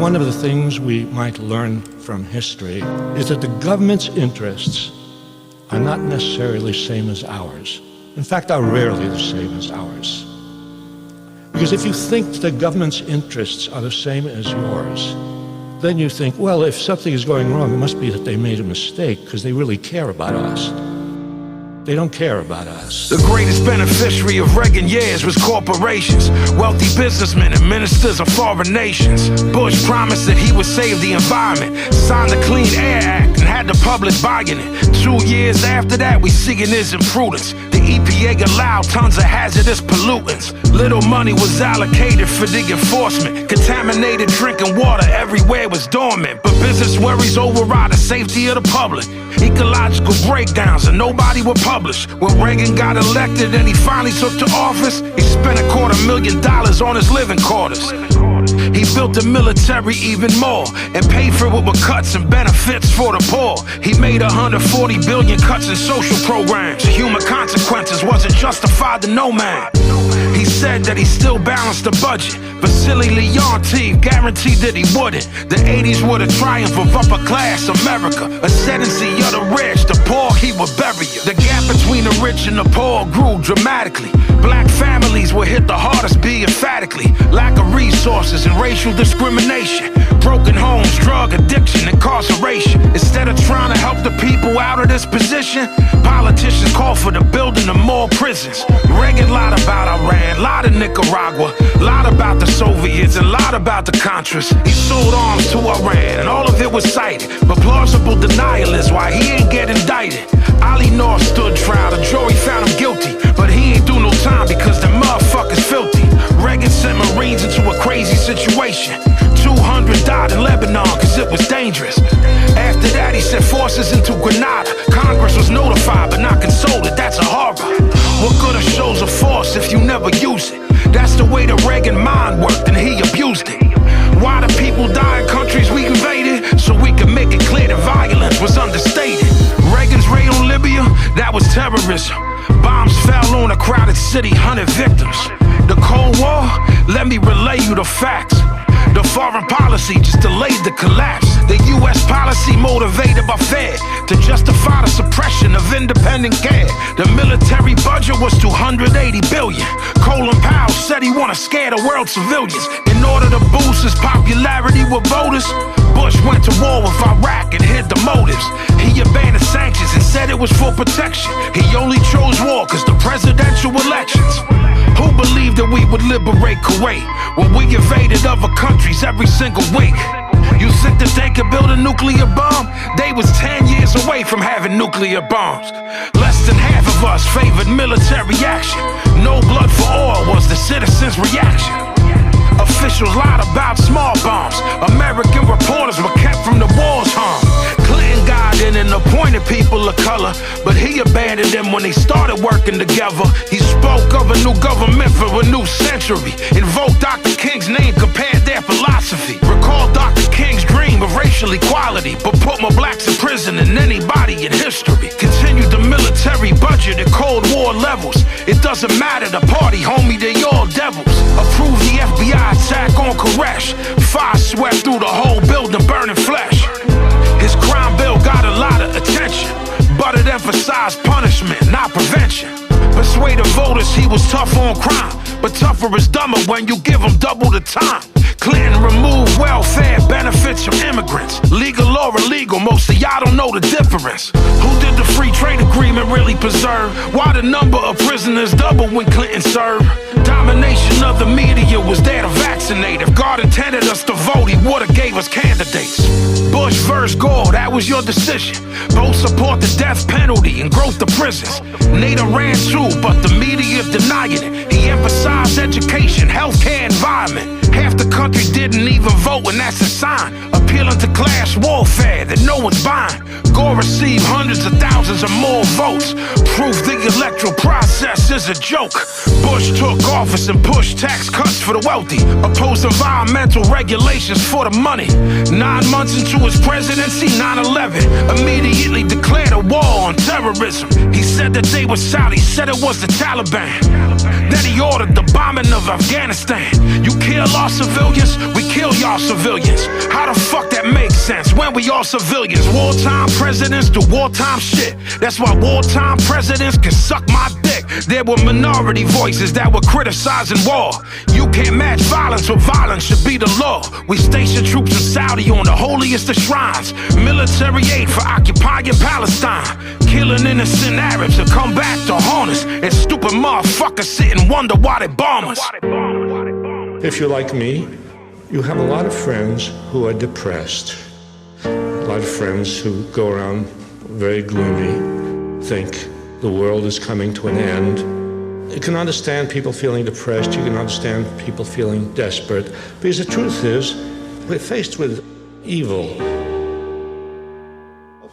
one of the things we might learn from history is that the government's interests are not necessarily the same as ours. In fact, are rarely the same as ours. Because if you think the government's interests are the same as yours, then you think, well, if something is going wrong, it must be that they made a mistake because they really care about us. They don't care about us. The greatest beneficiary of Reagan years was corporations, wealthy businessmen and ministers of foreign nations. Bush promised that he would save the environment, signed the Clean Air Act and had the public buying it. 2 years after that, we seeing his imprudence. The EPA allowed tons of hazardous pollutants. Little money was allocated for the enforcement. Contaminated drinking water everywhere was dormant. But business worries override the safety of the public. Ecological breakdowns and nobody would publish. When Reagan got elected and he finally took to office, he spent $250,000 on his living quarters. He built the military even more and paid for it with cuts and benefits for the poor. He made 140 billion cuts in social programs. Human consequences wasn't justified to no man. He said that he still balanced the budget, but silly Leontine guaranteed that he wouldn't. The 80s were the triumph of upper class America, ascendancy of the rich, the poor he would bury you. The gap between the rich and the poor grew dramatically. Black families were hit the hardest, be emphatically. Lack of resources and racial discrimination, broken homes, drug addiction, incarceration. Instead of trying to help the people out of this position, politicians call for the building of more prisons. Reagan lied about Iran, lied to Nicaragua, lied about the Soviets and lied about the Contras. He sold arms to Iran and all of it was cited, but plausible denial is why he ain't get indicted. Ali North stood trial, the jury found him guilty, but he ain't do no time because the motherfucker's filthy. Reagan sent Marines into a crazy situation. 200 died in Lebanon cause it was dangerous. After that he sent forces into Grenada. Congress was notified but not consulted, that's a horror. What good are shows of force if you never use it? That's the way the Reagan mind worked and he abused it. Why do people die in countries we invaded? So we can make it clear that violence was understated. Reagan's raid on Libya, that was terrorism. Bombs fell on a crowded city, 100 victims. The Cold War, let me relay you the facts. The foreign policy just delayed the collapse. The US policy motivated by fear to justify the suppression of independent care. The military budget was $280 billion. Colin Powell said he wanna scare the world civilians. In order to boost his popularity with voters, Bush went to war with Iraq and hid the motives. He abandoned sanctions and said it was for protection. He only chose war cause the presidential elections. Who believed that we would liberate Kuwait when we invaded other countries every single week? You think that they could build a nuclear bomb? They was 10 years away from having nuclear bombs. Less than half of us favored military action. No blood for oil was the citizens' reaction. Officials lied about small bombs. American reporters were kept from the war's harm. Clinton got in and appointed people of color, but he abandoned them when they started working together. He spoke of a new government for a new century. Invoked Dr. King's name, compared their philosophy. Recalled Dr. King's dream of racial equality, but put more blacks in prison than anybody in history. Continued the military budget at Cold War levels. It doesn't matter the party, homie, they all devils. Approved the FBI attack on Koresh. Fire swept through the whole building, burning flesh. His crime bill got a lot of attention, but it emphasized punishment, not prevention. Persuaded voters he was tough on crime, but tougher is dumber when you give them double the time. Clinton removed welfare benefits from immigrants. Legal or illegal, most of y'all don't know the difference. Who did the free trade agreement really preserve? Why the number of prisoners doubled when Clinton served? Domination of the media was there to vaccinate. If God intended us to vote, he would've gave us candidates. Bush versus Gore, that was your decision. Both support the death penalty and growth of prisons. NATO ran too, but the media denying it. He emphasized education, healthcare, environment. Half the country didn't even vote, and that's a sign. Appealing to class warfare that no one's buying. Gore received hundreds of thousands or more votes. Proof the electoral process is a joke. Bush took office and pushed tax cuts for the wealthy. Opposed environmental regulations for the money. 9 months into his presidency, 9/11 immediately declared a war on terrorism. He said that they were Saudi, said it was the Taliban. Then he ordered the bombing of Afghanistan. You kill our civilians, we kill y'all civilians. How the fuck that makes sense when we all civilians? Wartime presidents do wartime shit. That's why wartime presidents can suck my dick. There were minority voices that were criticizing war. You can't match violence, but violence should be the law. We station troops in Saudi on the holiest of shrines. Military aid for occupying Palestine. Killing innocent Arabs to come back to haunt us. And stupid motherfuckers sit and wonder why they bomb us. If you're like me, you have a lot of friends who are depressed. A lot of friends who go around very gloomy, think the world is coming to an end. You can understand people feeling depressed, you can understand people feeling desperate, because the truth is, we're faced with evil.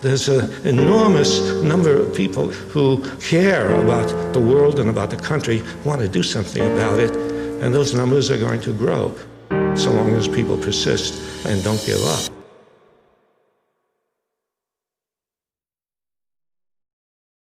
There's an enormous number of people who care about the world and about the country, want to do something about it, and those numbers are going to grow so long as people persist and don't give up.